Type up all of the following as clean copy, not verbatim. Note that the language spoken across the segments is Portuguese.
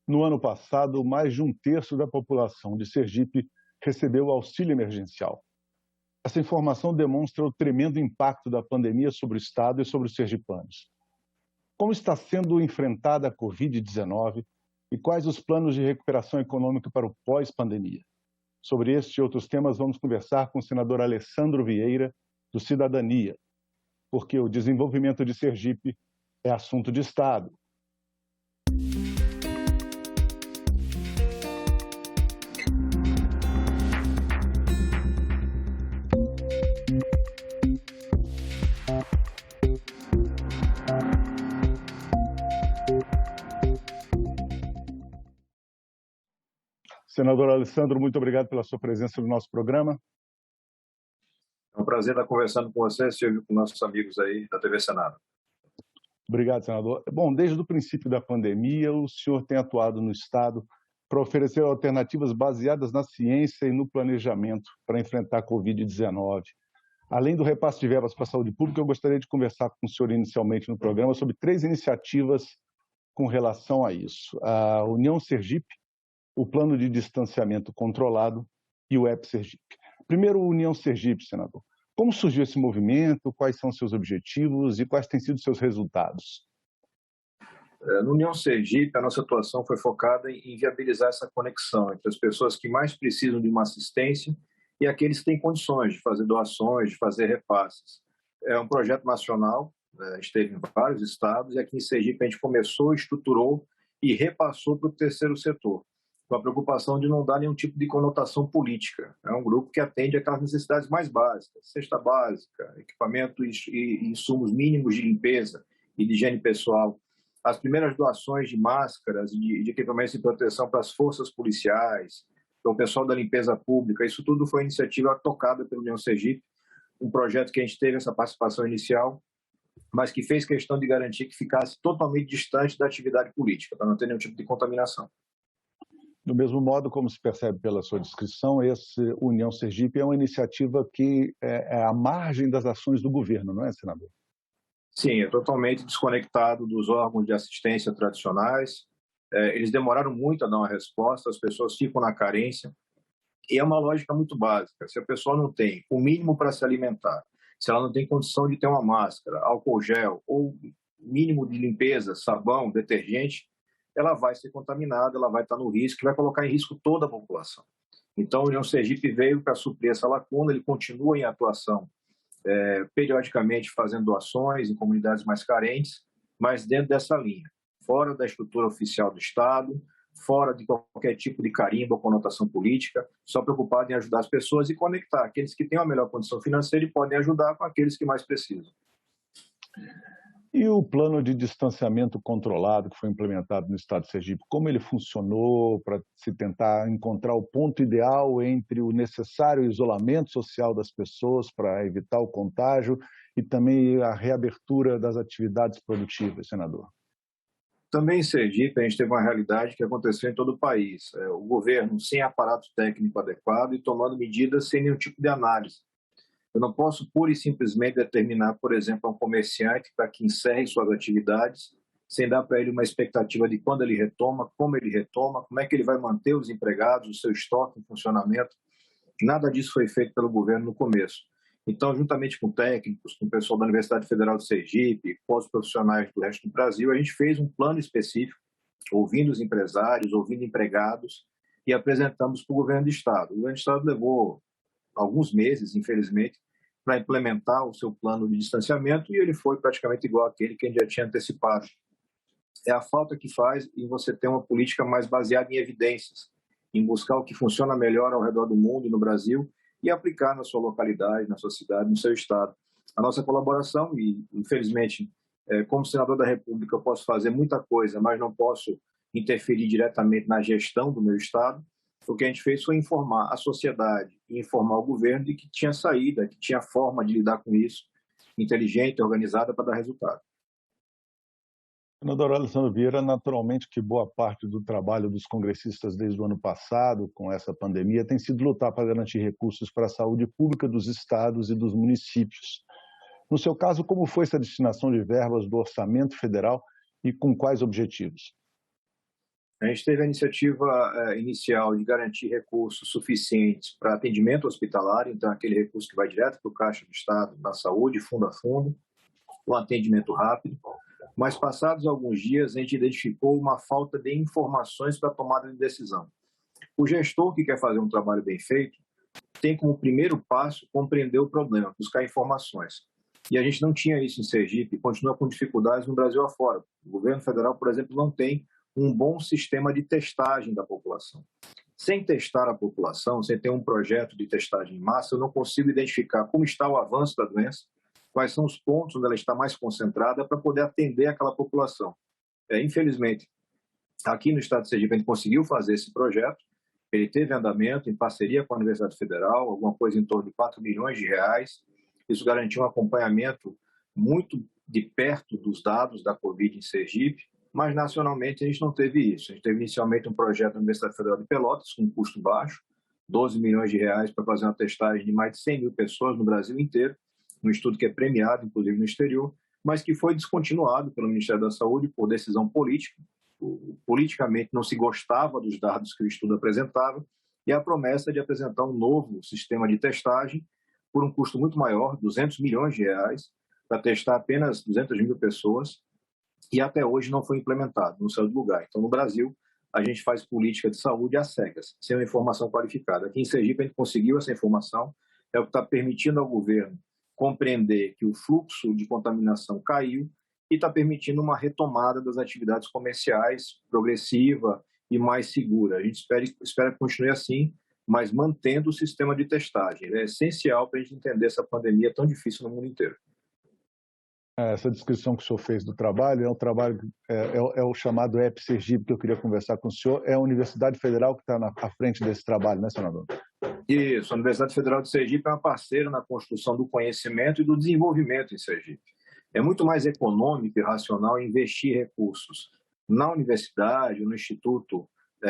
No ano passado, mais de um terço da população de Sergipe recebeu auxílio emergencial. Essa informação demonstra o tremendo impacto da pandemia sobre o Estado e sobre os sergipanos. Como está sendo enfrentada a Covid-19 e quais os planos de recuperação econômica para o pós-pandemia? Sobre este e outros temas, vamos conversar com o senador Alessandro Vieira, do Cidadania, porque o desenvolvimento de Sergipe é assunto de Estado. Senador Alessandro, muito obrigado pela sua presença no nosso programa. É um prazer estar conversando com você, Silvio, com nossos amigos aí da TV Senado. Obrigado, senador. Bom, desde o princípio da pandemia, o senhor tem atuado no Estado para oferecer alternativas baseadas na ciência e no planejamento para enfrentar a Covid-19. Além do repasse de verbas para a saúde pública, eu gostaria de conversar com o senhor inicialmente no programa sobre 3 iniciativas com relação a isso. A União Sergipe, o Plano de Distanciamento Controlado e o EP Sergipe. Primeiro, União Sergipe, senador. Como surgiu esse movimento, quais são seus objetivos e quais têm sido seus resultados? No União Sergipe, a nossa atuação foi focada em viabilizar essa conexão entre as pessoas que mais precisam de uma assistência e aqueles que têm condições de fazer doações, de fazer repasses. É um projeto nacional, a gente teve em vários estados, e aqui em Sergipe a gente começou, estruturou e repassou para o terceiro setor, com a preocupação de não dar nenhum tipo de conotação política. É um grupo que atende aquelas necessidades mais básicas, cesta básica, equipamentos e insumos mínimos de limpeza e de higiene pessoal. As primeiras doações de máscaras e de equipamentos de proteção para as forças policiais, para o pessoal da limpeza pública, isso tudo foi iniciativa tocada pelo União Sergipe, um projeto que a gente teve essa participação inicial, mas que fez questão de garantir que ficasse totalmente distante da atividade política, para não ter nenhum tipo de contaminação. Do mesmo modo, como se percebe pela sua descrição, esse União Sergipe é uma iniciativa que é à margem das ações do governo, não é, senador? Sim, é totalmente desconectado dos órgãos de assistência tradicionais. Eles demoraram muito a dar uma resposta, as pessoas ficam na carência. E é uma lógica muito básica. Se a pessoa não tem o mínimo para se alimentar, se ela não tem condição de ter uma máscara, álcool gel ou mínimo de limpeza, sabão, detergente, ela vai ser contaminada, ela vai estar no risco, vai colocar em risco toda a população. Então, o União Sergipe veio para suprir essa lacuna, ele continua em atuação, periodicamente fazendo doações em comunidades mais carentes, mas dentro dessa linha, fora da estrutura oficial do Estado, fora de qualquer tipo de carimbo ou conotação política, só preocupado em ajudar as pessoas e conectar aqueles que têm uma melhor condição financeira e podem ajudar com aqueles que mais precisam. E o plano de distanciamento controlado que foi implementado no estado de Sergipe, como ele funcionou para se tentar encontrar o ponto ideal entre o necessário isolamento social das pessoas para evitar o contágio e também a reabertura das atividades produtivas, senador? Também em Sergipe, a gente teve uma realidade que aconteceu em todo o país. O governo sem aparato técnico adequado e tomando medidas sem nenhum tipo de análise. Eu não posso pura e simplesmente determinar, por exemplo, a um comerciante para que encerre suas atividades, sem dar para ele uma expectativa de quando ele retoma, como é que ele vai manter os empregados, o seu estoque em funcionamento. Nada disso foi feito pelo governo no começo. Então, juntamente com técnicos, com o pessoal da Universidade Federal de Sergipe, com os profissionais do resto do Brasil, a gente fez um plano específico, ouvindo os empresários, ouvindo empregados, e apresentamos para o governo do Estado. O governo do Estado levou alguns meses, infelizmente, para implementar o seu plano de distanciamento, e ele foi praticamente igual àquele que a gente já tinha antecipado. É a falta que faz em você ter uma política mais baseada em evidências, em buscar o que funciona melhor ao redor do mundo e no Brasil, e aplicar na sua localidade, na sua cidade, no seu estado. A nossa colaboração, e infelizmente, como senador da República, eu posso fazer muita coisa, mas não posso interferir diretamente na gestão do meu estado. O que a gente fez foi informar a sociedade e informar o governo de que tinha saída, que tinha forma de lidar com isso, inteligente, organizada, para dar resultado. Senador Alessandro Vieira, naturalmente que boa parte do trabalho dos congressistas desde o ano passado, com essa pandemia, tem sido lutar para garantir recursos para a saúde pública dos estados e dos municípios. No seu caso, como foi essa destinação de verbas do orçamento federal e com quais objetivos? A gente teve a iniciativa inicial de garantir recursos suficientes para atendimento hospitalar, então aquele recurso que vai direto para o Caixa do Estado da Saúde, fundo a fundo, o atendimento rápido. Mas passados alguns dias, a gente identificou uma falta de informações para a tomada de decisão. O gestor que quer fazer um trabalho bem feito tem como primeiro passo compreender o problema, buscar informações. E a gente não tinha isso em Sergipe e continua com dificuldades no Brasil afora. O governo federal, por exemplo, não tem um bom sistema de testagem da população. Sem testar a população, sem ter um projeto de testagem em massa, eu não consigo identificar como está o avanço da doença, quais são os pontos onde ela está mais concentrada para poder atender aquela população. Infelizmente, aqui no estado de Sergipe, a gente conseguiu fazer esse projeto, ele teve andamento em parceria com a Universidade Federal, alguma coisa em torno de 4 milhões de reais. Isso garantiu um acompanhamento muito de perto dos dados da Covid em Sergipe, mas nacionalmente a gente não teve isso. A gente teve inicialmente um projeto da Universidade Federal de Pelotas, com um custo baixo, 12 milhões de reais para fazer uma testagem de mais de 100 mil pessoas no Brasil inteiro, um estudo que é premiado, inclusive, no exterior, mas que foi descontinuado pelo Ministério da Saúde por decisão política. Politicamente não se gostava dos dados que o estudo apresentava, e a promessa de apresentar um novo sistema de testagem por um custo muito maior, 200 milhões de reais, para testar apenas 200 mil pessoas, e até hoje não foi implementado, não saiu do lugar. Então, no Brasil, a gente faz política de saúde às cegas, sem uma informação qualificada. Aqui em Sergipe, a gente conseguiu essa informação, é o que está permitindo ao governo compreender que o fluxo de contaminação caiu e está permitindo uma retomada das atividades comerciais progressiva e mais segura. A gente espera que continue assim, mas mantendo o sistema de testagem. É essencial para a gente entender essa pandemia tão difícil no mundo inteiro. Essa descrição que o senhor fez do trabalho é um trabalho, é o chamado EP Sergipe, que eu queria conversar com o senhor. É a Universidade Federal que está à frente desse trabalho, né, senador? Isso, a Universidade Federal de Sergipe é uma parceira na construção do conhecimento e do desenvolvimento em Sergipe. É muito mais econômico e racional investir recursos na universidade, no Instituto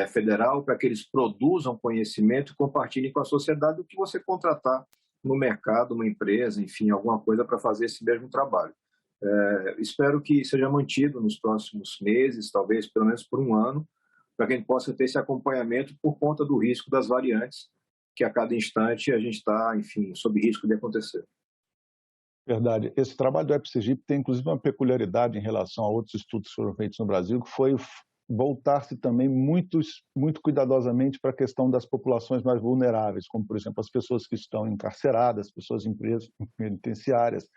Federal, para que eles produzam conhecimento e compartilhem com a sociedade, do que você contratar no mercado, uma empresa, enfim, alguma coisa para fazer esse mesmo trabalho. Espero que seja mantido nos próximos meses, talvez pelo menos por um ano, para que a gente possa ter esse acompanhamento por conta do risco das variantes, que a cada instante a gente está, enfim, sob risco de acontecer. Verdade. Esse trabalho do EP Sergipe tem, inclusive, uma peculiaridade em relação a outros estudos que foram feitos no Brasil, que foi voltar-se também muito cuidadosamente para a questão das populações mais vulneráveis, como, por exemplo, as pessoas que estão encarceradas, pessoas em presas penitenciárias,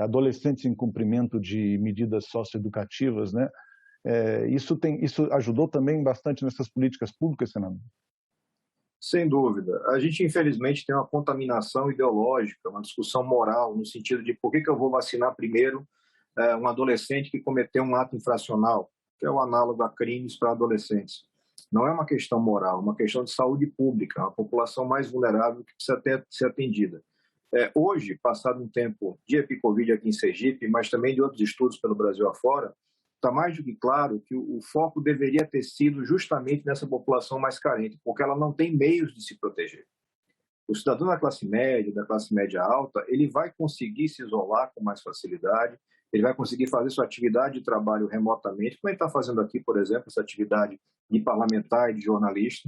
adolescentes em cumprimento de medidas socioeducativas, né? Isso ajudou também bastante nessas políticas públicas, senador? Sem dúvida. A gente, infelizmente, tem uma contaminação ideológica, uma discussão moral, no sentido de por que eu vou vacinar primeiro um adolescente que cometeu um ato infracional, que é o análogo a crimes para adolescentes. Não é uma questão moral, é uma questão de saúde pública, uma população mais vulnerável que precisa ser atendida. Hoje, passado um tempo de EpiCovid aqui em Sergipe, mas também de outros estudos pelo Brasil afora, está mais do que claro que o foco deveria ter sido justamente nessa população mais carente, porque ela não tem meios de se proteger. O cidadão da classe média alta, ele vai conseguir se isolar com mais facilidade, ele vai conseguir fazer sua atividade de trabalho remotamente, como ele está fazendo aqui, por exemplo, essa atividade de parlamentar e de jornalista,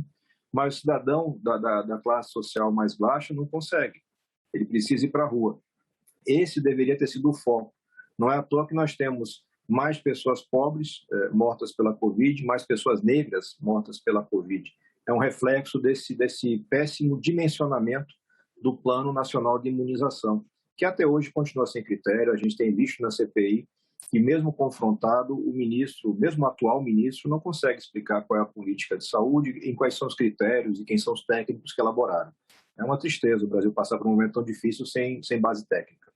mas o cidadão da classe social mais baixa não consegue. Ele precisa ir para a rua. Esse deveria ter sido o foco. Não é à toa que nós temos mais pessoas pobres mortas pela Covid, mais pessoas negras mortas pela Covid. É um reflexo desse péssimo dimensionamento do Plano Nacional de Imunização, que até hoje continua sem critério. A gente tem visto na CPI que, mesmo confrontado, o ministro, mesmo o atual ministro, não consegue explicar qual é a política de saúde, em quais são os critérios e quem são os técnicos que elaboraram. É uma tristeza o Brasil passar por um momento tão difícil sem base técnica.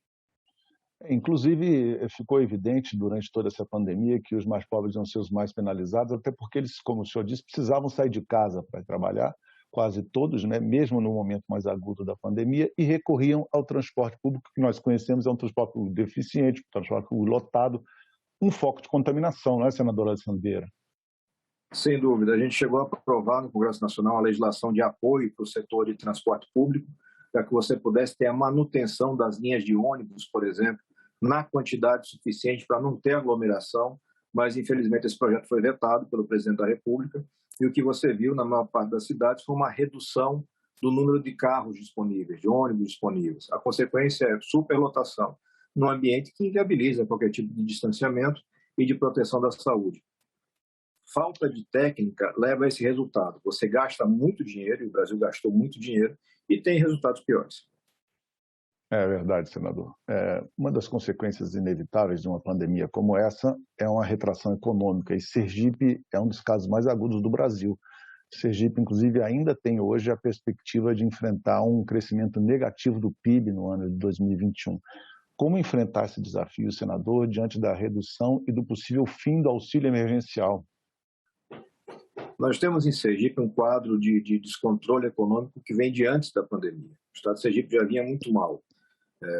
Inclusive, ficou evidente durante toda essa pandemia que os mais pobres iam ser os mais penalizados, até porque eles, como o senhor disse, precisavam sair de casa para trabalhar, quase todos, né, mesmo no momento mais agudo da pandemia, e recorriam ao transporte público, que nós conhecemos, é um transporte público deficiente, um transporte público lotado, um foco de contaminação, não é, senadora Alessandra Vieira? Sem dúvida. A gente chegou a aprovar no Congresso Nacional a legislação de apoio para o setor de transporte público, para que você pudesse ter a manutenção das linhas de ônibus, por exemplo, na quantidade suficiente para não ter aglomeração. mas infelizmente esse projeto foi vetado pelo presidente da República e o que você viu na maior parte das cidades foi uma redução do número de carros disponíveis, de ônibus disponíveis. A consequência é superlotação, num ambiente que inviabiliza qualquer tipo de distanciamento e de proteção da saúde. Falta de técnica leva a esse resultado. Você gasta muito dinheiro, e o Brasil gastou muito dinheiro, e tem resultados piores. É verdade, senador. Uma das consequências inevitáveis de uma pandemia como essa é uma retração econômica, e Sergipe é um dos casos mais agudos do Brasil. Sergipe, inclusive, ainda tem hoje a perspectiva de enfrentar um crescimento negativo do PIB no ano de 2021. Como enfrentar esse desafio, senador, diante da redução e do possível fim do auxílio emergencial? Nós temos em Sergipe um quadro de descontrole econômico que vem de antes da pandemia. O estado de Sergipe já vinha muito mal,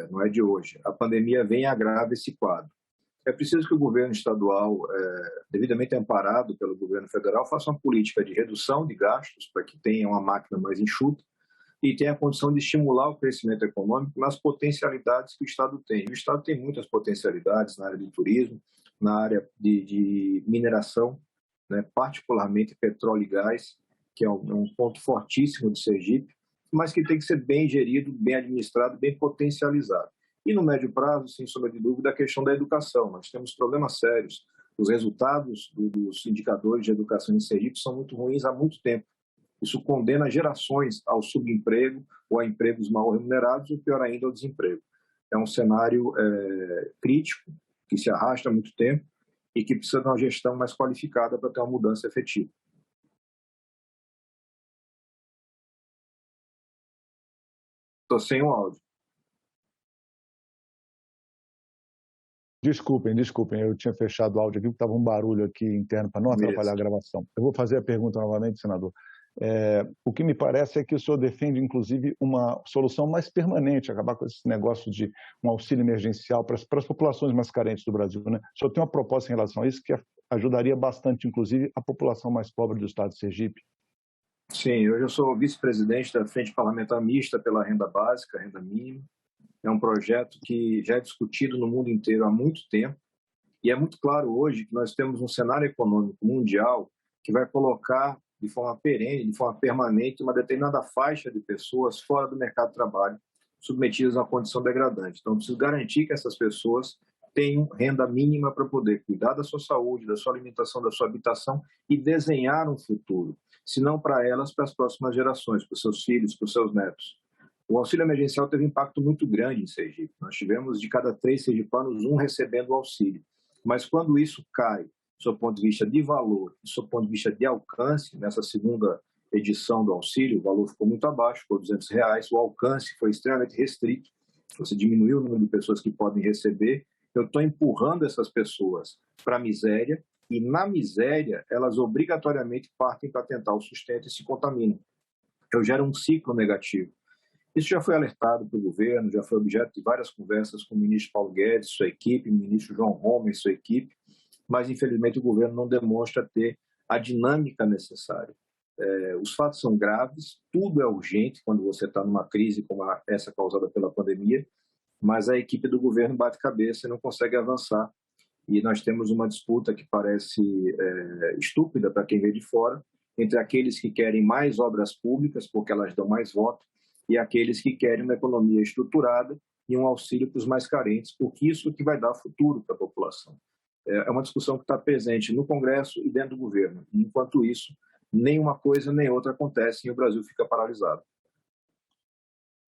não é de hoje. A pandemia vem e agrava esse quadro. É preciso que o governo estadual, devidamente amparado pelo governo federal, faça uma política de redução de gastos para que tenha uma máquina mais enxuta e tenha a condição de estimular o crescimento econômico nas potencialidades que o Estado tem. O Estado tem muitas potencialidades na área de turismo, na área de mineração, né, particularmente petróleo e gás, que é um ponto fortíssimo de Sergipe, mas que tem que ser bem gerido, bem administrado, bem potencializado. E no médio prazo, sem sombra de dúvida, a questão da educação. Nós temos problemas sérios. Os resultados dos indicadores de educação em Sergipe são muito ruins há muito tempo. Isso condena gerações ao subemprego ou a empregos mal remunerados, ou pior ainda, ao desemprego. É um cenário crítico, que se arrasta há muito tempo e que precisa de uma gestão mais qualificada para ter uma mudança efetiva. Estou sem o áudio. Desculpem, eu tinha fechado o áudio aqui, porque estava um barulho aqui interno para não atrapalhar a gravação. Eu vou fazer a pergunta novamente, senador. O que me parece é que o senhor defende, inclusive, uma solução mais permanente, acabar com esse negócio de um auxílio emergencial para as populações mais carentes do Brasil, né? O senhor tem uma proposta em relação a isso que ajudaria bastante, inclusive, a população mais pobre do estado de Sergipe? Sim, hoje eu sou vice-presidente da Frente Parlamentar Mista pela Renda Básica, Renda Mínima. É um projeto que já é discutido no mundo inteiro há muito tempo e é muito claro hoje que nós temos um cenário econômico mundial que vai colocar de forma perene, de forma permanente, uma determinada faixa de pessoas fora do mercado de trabalho, submetidas a uma condição degradante. Então, preciso garantir que essas pessoas tenham renda mínima para poder cuidar da sua saúde, da sua alimentação, da sua habitação e desenhar um futuro, se não para elas, para as próximas gerações, para os seus filhos, para os seus netos. O auxílio emergencial teve um impacto muito grande em Sergipe. Nós tivemos, de cada 3 sergipanos, 1 recebendo o auxílio. Mas quando isso cai, do seu ponto de vista de valor, do seu ponto de vista de alcance, nessa segunda edição do auxílio, o valor ficou muito abaixo, ficou R$200, o alcance foi extremamente restrito, você diminuiu o número de pessoas que podem receber, eu estou empurrando essas pessoas para a miséria, e na miséria, elas obrigatoriamente partem para tentar o sustento e se contaminam. Eu gero um ciclo negativo. Isso já foi alertado pelo governo, já foi objeto de várias conversas com o ministro Paulo Guedes, sua equipe, o ministro João Roma e sua equipe, mas infelizmente o governo não demonstra ter a dinâmica necessária. Os fatos são graves, tudo é urgente quando você está numa crise como essa causada pela pandemia, mas a equipe do governo bate cabeça e não consegue avançar. E nós temos uma disputa que parece estúpida para quem vê de fora, entre aqueles que querem mais obras públicas, porque elas dão mais voto, e aqueles que querem uma economia estruturada e um auxílio para os mais carentes, porque isso é que vai dar futuro para a população. É uma discussão que está presente no Congresso e dentro do governo. E, enquanto isso, nem uma coisa nem outra acontece e o Brasil fica paralisado.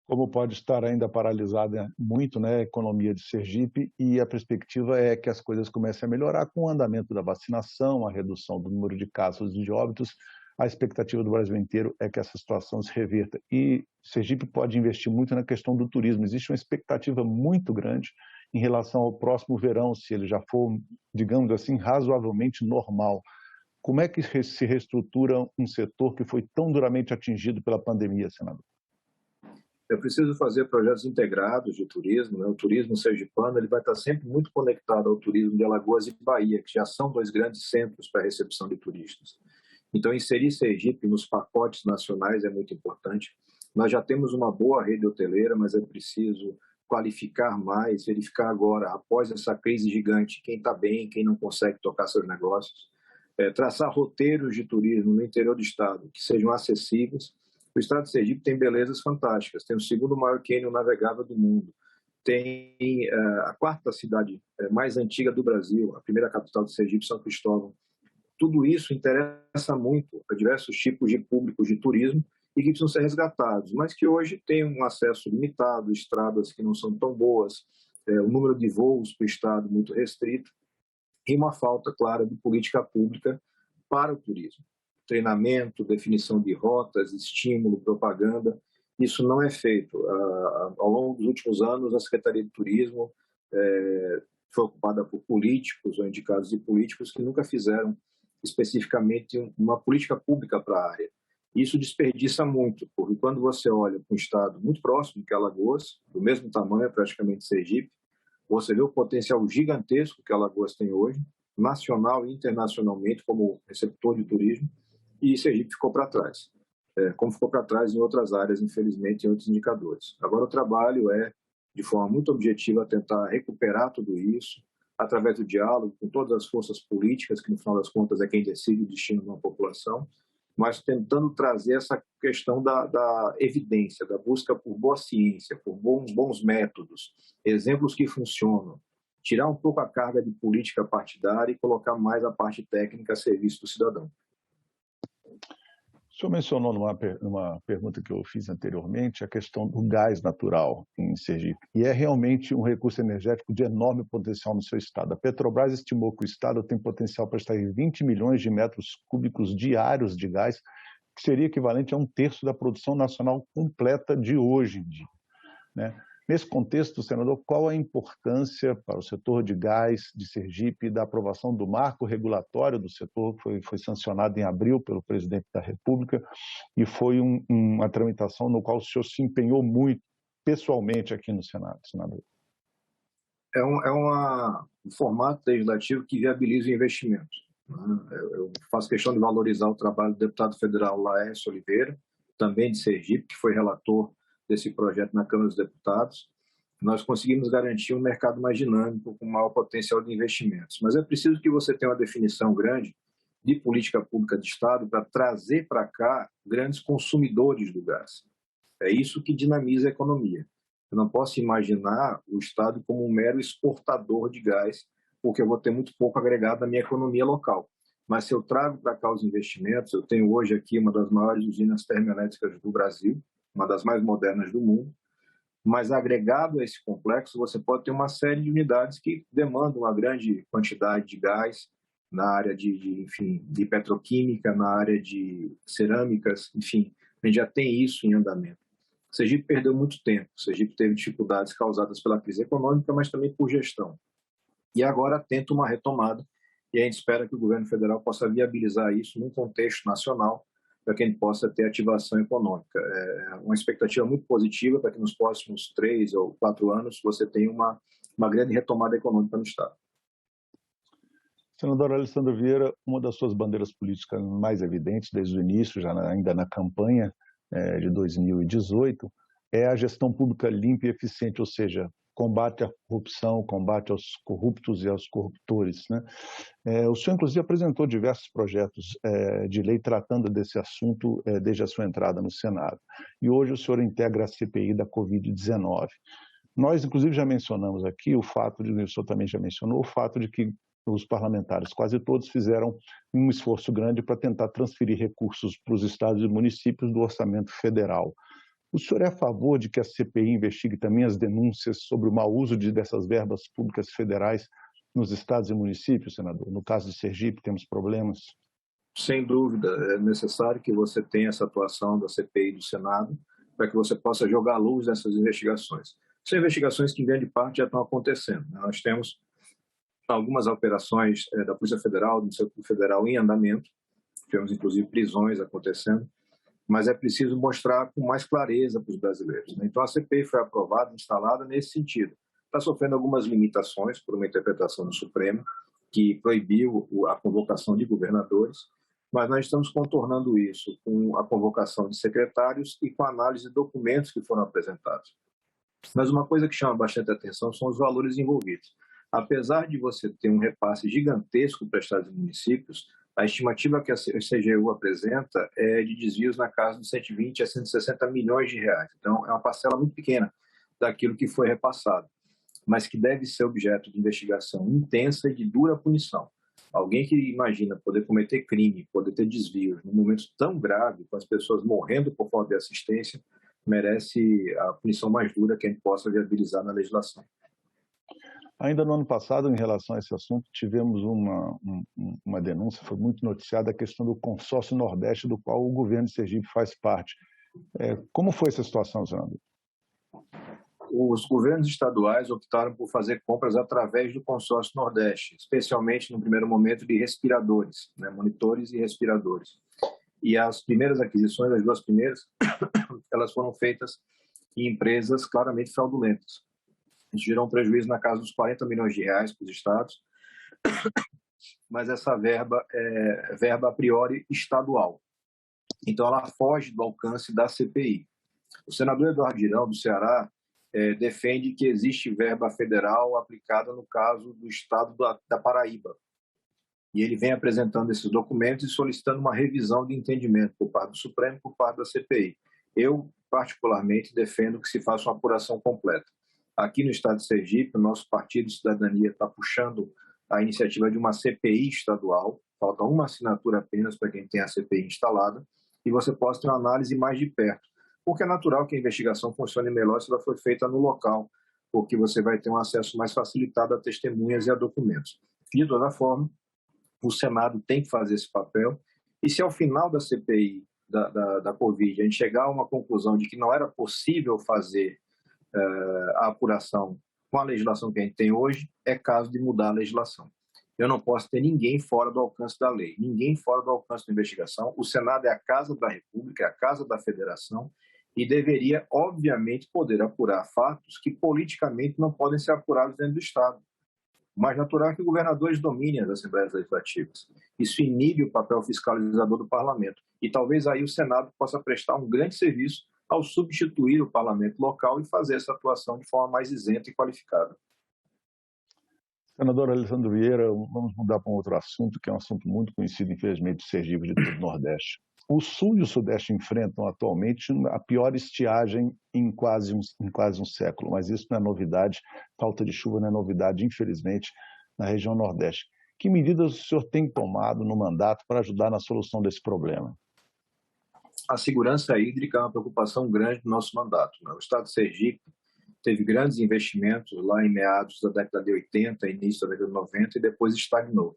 Como pode estar ainda paralisada muito, né, a economia de Sergipe, e a perspectiva é que as coisas comecem a melhorar com o andamento da vacinação, a redução do número de casos e de óbitos. A expectativa do Brasil inteiro é que essa situação se reverta. E Sergipe pode investir muito na questão do turismo. Existe uma expectativa muito grande em relação ao próximo verão, se ele já for, digamos assim, razoavelmente normal. Como é que se reestrutura um setor que foi tão duramente atingido pela pandemia, senador? É preciso fazer projetos integrados de turismo, né? O turismo sergipano ele vai estar sempre muito conectado ao turismo de Alagoas e Bahia, que já são 2 grandes centros para a recepção de turistas. Então, inserir Sergipe nos pacotes nacionais é muito importante. Nós já temos uma boa rede hoteleira, mas é preciso qualificar mais, verificar agora, após essa crise gigante, quem está bem, quem não consegue tocar seus negócios, traçar roteiros de turismo no interior do estado que sejam acessíveis. O estado de Sergipe tem belezas fantásticas, tem o segundo maior cânion navegável do mundo, tem a quarta cidade mais antiga do Brasil, a primeira capital de Sergipe, São Cristóvão. Tudo isso interessa muito a diversos tipos de públicos de turismo e que precisam ser resgatados, mas que hoje têm um acesso limitado, estradas que não são tão boas, o número de voos para o estado muito restrito e uma falta clara de política pública para o turismo. Treinamento, definição de rotas, estímulo, propaganda, isso não é feito. Ao longo dos últimos anos, a Secretaria de Turismo foi ocupada por políticos ou indicados de políticos que nunca fizeram especificamente uma política pública para a área. Isso desperdiça muito, porque quando você olha para um estado muito próximo, que é Alagoas, do mesmo tamanho praticamente Sergipe, você vê o potencial gigantesco que Alagoas tem hoje, nacional e internacionalmente, como receptor de turismo, e Sergipe ficou para trás, como ficou para trás em outras áreas, infelizmente, em outros indicadores. Agora o trabalho é, de forma muito objetiva, tentar recuperar tudo isso, através do diálogo com todas as forças políticas, que no final das contas é quem decide o destino de uma população, mas tentando trazer essa questão da evidência, da busca por boa ciência, por bons métodos, exemplos que funcionam, tirar um pouco a carga de política partidária e colocar mais a parte técnica a serviço do cidadão. O senhor mencionou numa pergunta que eu fiz anteriormente a questão do gás natural em Sergipe, e é realmente um recurso energético de enorme potencial no seu estado. A Petrobras estimou que o estado tem potencial para extrair 20 milhões de metros cúbicos diários de gás, que seria equivalente a 1/3 da produção nacional completa de hoje em dia, né? Nesse contexto, senador, qual a importância para o setor de gás de Sergipe da aprovação do marco regulatório do setor, que foi sancionado em abril pelo presidente da República, e foi uma tramitação no qual o senhor se empenhou muito pessoalmente aqui no Senado, senador? É um formato legislativo que viabiliza o investimento. Eu faço questão de valorizar o trabalho do deputado federal Laércio Oliveira, também de Sergipe, que foi relator desse projeto na Câmara dos Deputados. Nós conseguimos garantir um mercado mais dinâmico, com maior potencial de investimentos. Mas é preciso que você tenha uma definição grande de política pública de Estado para trazer para cá grandes consumidores do gás. É isso que dinamiza a economia. Eu não posso imaginar o Estado como um mero exportador de gás, porque eu vou ter muito pouco agregado na minha economia local. Mas se eu trago para cá os investimentos, eu tenho hoje aqui uma das maiores usinas termoelétricas do Brasil, uma das mais modernas do mundo, mas agregado a esse complexo você pode ter uma série de unidades que demandam uma grande quantidade de gás na área de petroquímica, na área de cerâmicas, enfim, a gente já tem isso em andamento. Sergipe perdeu muito tempo, Sergipe teve dificuldades causadas pela crise econômica, mas também por gestão. E agora tenta uma retomada, e a gente espera que o governo federal possa viabilizar isso num contexto nacional, para que a gente possa ter ativação econômica. É uma expectativa muito positiva para que nos próximos 3 ou 4 anos você tenha uma grande retomada econômica no Estado. Senador Alessandro Vieira, uma das suas bandeiras políticas mais evidentes desde o início, ainda na campanha de 2018, é a gestão pública limpa e eficiente, ou seja, combate à corrupção, combate aos corruptos e aos corruptores, né? O senhor, inclusive, apresentou diversos projetos de lei tratando desse assunto desde a sua entrada no Senado. E hoje o senhor integra a CPI da Covid-19. Nós, inclusive, já mencionamos aqui o fato o senhor também já mencionou, o fato de que os parlamentares, quase todos, fizeram um esforço grande para tentar transferir recursos para os estados e municípios do orçamento federal. O senhor é a favor de que a CPI investigue também as denúncias sobre o mau uso dessas verbas públicas federais nos estados e municípios, senador? No caso de Sergipe, temos problemas? Sem dúvida, é necessário que você tenha essa atuação da CPI do Senado para que você possa jogar luz nessas investigações. São investigações que, em grande parte, já estão acontecendo. Nós temos algumas operações da Polícia Federal, do Centro Federal em andamento, tivemos, inclusive, prisões acontecendo, mas é preciso mostrar com mais clareza para os brasileiros. Então, a CPI foi aprovada, instalada nesse sentido. Está sofrendo algumas limitações por uma interpretação do Supremo, que proibiu a convocação de governadores, mas nós estamos contornando isso com a convocação de secretários e com a análise de documentos que foram apresentados. Mas uma coisa que chama bastante atenção são os valores envolvidos. Apesar de você ter um repasse gigantesco para estados e municípios, a estimativa que a CGU apresenta é de desvios na casa de 120 a 160 milhões de reais. Então, é uma parcela muito pequena daquilo que foi repassado, mas que deve ser objeto de investigação intensa e de dura punição. Alguém que imagina poder cometer crime, poder ter desvios num momento tão grave, com as pessoas morrendo por falta de assistência, merece a punição mais dura que a gente possa viabilizar na legislação. Ainda no ano passado, em relação a esse assunto, tivemos uma denúncia, foi muito noticiada, a questão do consórcio Nordeste, do qual o governo de Sergipe faz parte. Como foi essa situação, senador? Os governos estaduais optaram por fazer compras através do consórcio Nordeste, especialmente no primeiro momento de respiradores, monitores e respiradores. E as primeiras aquisições, as duas primeiras, elas foram feitas em empresas claramente fraudulentas. Isso gerou um prejuízo na casa dos 40 milhões de reais para os estados, mas essa verba é verba a priori estadual. Então, ela foge do alcance da CPI. O senador Eduardo Girão, do Ceará, defende que existe verba federal aplicada no caso do estado da Paraíba. E ele vem apresentando esses documentos e solicitando uma revisão de entendimento por parte do Supremo e por parte da CPI. Eu, particularmente, defendo que se faça uma apuração completa. Aqui no estado de Sergipe, o nosso Partido de Cidadania está puxando a iniciativa de uma CPI estadual, falta uma assinatura apenas para quem tem a CPI instalada, e você possa ter uma análise mais de perto. Porque é natural que a investigação funcione melhor se ela for feita no local, porque você vai ter um acesso mais facilitado a testemunhas e a documentos. De toda forma, o Senado tem que fazer esse papel, e se ao final da CPI da Covid a gente chegar a uma conclusão de que não era possível fazer a apuração com a legislação que a gente tem hoje, é caso de mudar a legislação. Eu não posso ter ninguém fora do alcance da lei, ninguém fora do alcance da investigação. O Senado é a casa da República, é a casa da Federação, e deveria, obviamente, poder apurar fatos que politicamente não podem ser apurados dentro do Estado. O mais natural é que governadores dominem as Assembleias Legislativas. Isso inibe o papel fiscalizador do Parlamento. E talvez aí o Senado possa prestar um grande serviço ao substituir o Parlamento local e fazer essa atuação de forma mais isenta e qualificada. Senador Alessandro Vieira, vamos mudar para um outro assunto, que é um assunto muito conhecido, infelizmente, do Sergipe e de todo o Nordeste. O Sul e o Sudeste enfrentam atualmente a pior estiagem em quase um século, mas isso não é novidade, falta de chuva não é novidade, infelizmente, na região Nordeste. Que medidas o senhor tem tomado no mandato para ajudar na solução desse problema? A segurança hídrica é uma preocupação grande do nosso mandato. O Estado de Sergipe teve grandes investimentos lá em meados da década de 80, início da década de 90, e depois estagnou.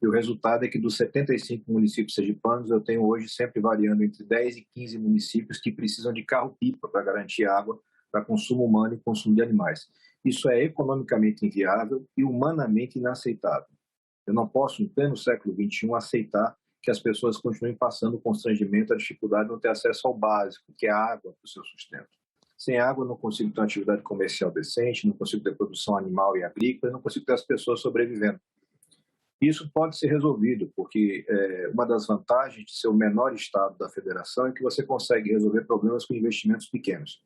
E o resultado é que dos 75 municípios sergipanos, eu tenho hoje sempre variando entre 10 e 15 municípios que precisam de carro-pipa para garantir água para consumo humano e consumo de animais. Isso é economicamente inviável e humanamente inaceitável. Eu não posso, em pleno século XXI, aceitar que as pessoas continuem passando o constrangimento, a dificuldade de não ter acesso ao básico, que é a água para o seu sustento. Sem água, eu não consigo ter uma atividade comercial decente, não consigo ter produção animal e agrícola, não consigo ter as pessoas sobrevivendo. Isso pode ser resolvido, porque uma das vantagens de ser o menor estado da federação é que você consegue resolver problemas com investimentos pequenos.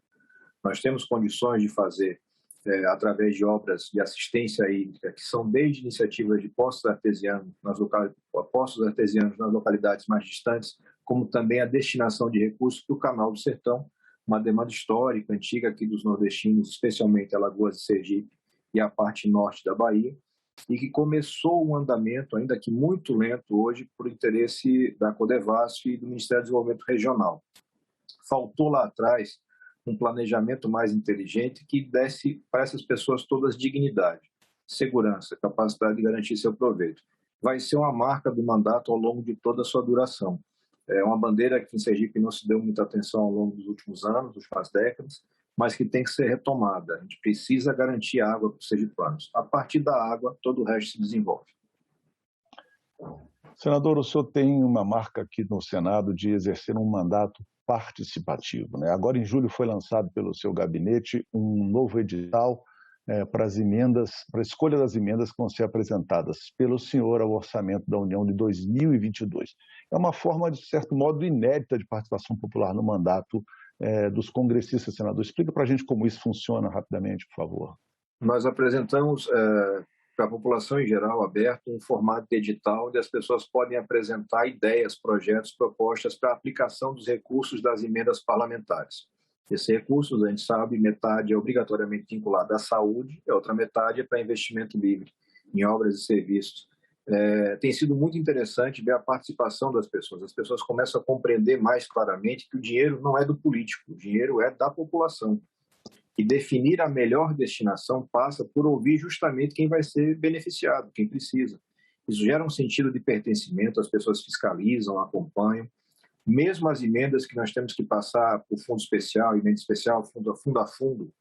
Nós temos condições de fazer, através de obras de assistência hídrica, que são desde iniciativas de poços artesianos nas localidades mais distantes, como também a destinação de recursos para o Canal do Sertão, uma demanda histórica, antiga aqui dos nordestinos, especialmente Alagoas e Sergipe e a parte norte da Bahia, e que começou um andamento, ainda que muito lento hoje, por interesse da Codevasf e do Ministério do Desenvolvimento Regional. Faltou lá atrás um planejamento mais inteligente que desse para essas pessoas todas dignidade, segurança, capacidade de garantir seu proveito. Vai ser uma marca do mandato ao longo de toda a sua duração. É uma bandeira que em Sergipe não se deu muita atenção ao longo dos últimos anos, das últimas décadas, mas que tem que ser retomada. A gente precisa garantir água para os sergipanos. A partir da água, todo o resto se desenvolve. Senador, o senhor tem uma marca aqui no Senado de exercer um mandato participativo, né? Agora, em julho, foi lançado pelo seu gabinete um novo edital para as emendas, para a escolha das emendas que vão ser apresentadas pelo senhor ao Orçamento da União de 2022. É uma forma, de certo modo, inédita de participação popular no mandato dos congressistas, senador. Explica para a gente como isso funciona rapidamente, por favor. Nós apresentamos para a população em geral aberto um formato de edital onde as pessoas podem apresentar ideias, projetos, propostas para a aplicação dos recursos das emendas parlamentares. Esses recursos, a gente sabe, metade é obrigatoriamente vinculado à saúde, a outra metade é para investimento livre em obras e serviços. Tem sido muito interessante ver a participação das pessoas. As pessoas começam a compreender mais claramente que o dinheiro não é do político, o dinheiro é da população. E definir a melhor destinação passa por ouvir justamente quem vai ser beneficiado, quem precisa. Isso gera um sentido de pertencimento, as pessoas fiscalizam, acompanham. Mesmo as emendas que nós temos que passar por fundo especial, emenda especial, fundo a fundo,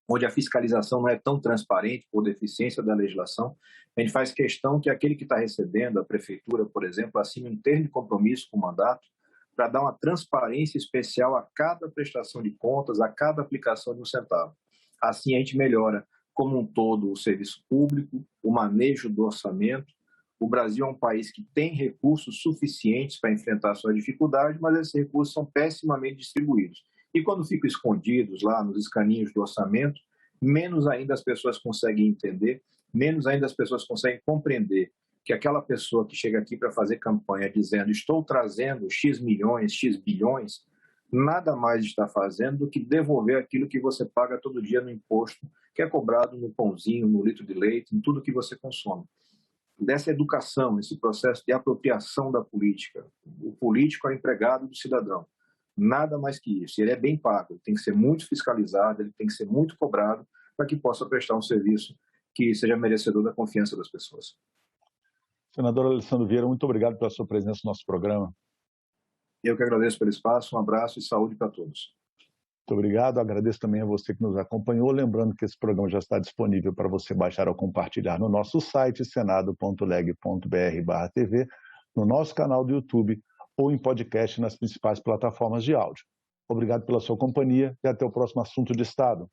onde a fiscalização não é tão transparente por deficiência da legislação, a gente faz questão que aquele que está recebendo, a prefeitura, por exemplo, assine um termo de compromisso com o mandato para dar uma transparência especial a cada prestação de contas, a cada aplicação de um centavo. Assim a gente melhora como um todo o serviço público, o manejo do orçamento. O Brasil é um país que tem recursos suficientes para enfrentar suas dificuldades, mas esses recursos são pessimamente distribuídos. E quando ficam escondidos lá nos escaninhos do orçamento, menos ainda as pessoas conseguem entender, menos ainda as pessoas conseguem compreender que aquela pessoa que chega aqui para fazer campanha dizendo estou trazendo X milhões, X bilhões, nada mais está fazendo do que devolver aquilo que você paga todo dia no imposto, que é cobrado no pãozinho, no litro de leite, em tudo que você consome. Dessa educação, esse processo de apropriação da política. O político é o empregado do cidadão. Nada mais que isso. Ele é bem pago, ele tem que ser muito fiscalizado, ele tem que ser muito cobrado para que possa prestar um serviço que seja merecedor da confiança das pessoas. Senador Alessandro Vieira, muito obrigado pela sua presença no nosso programa. Eu que agradeço pelo espaço, um abraço e saúde para todos. Muito obrigado, agradeço também a você que nos acompanhou, lembrando que esse programa já está disponível para você baixar ou compartilhar no nosso site, senado.leg.br/TV, no nosso canal do YouTube ou em podcast nas principais plataformas de áudio. Obrigado pela sua companhia e até o próximo Assunto de Estado.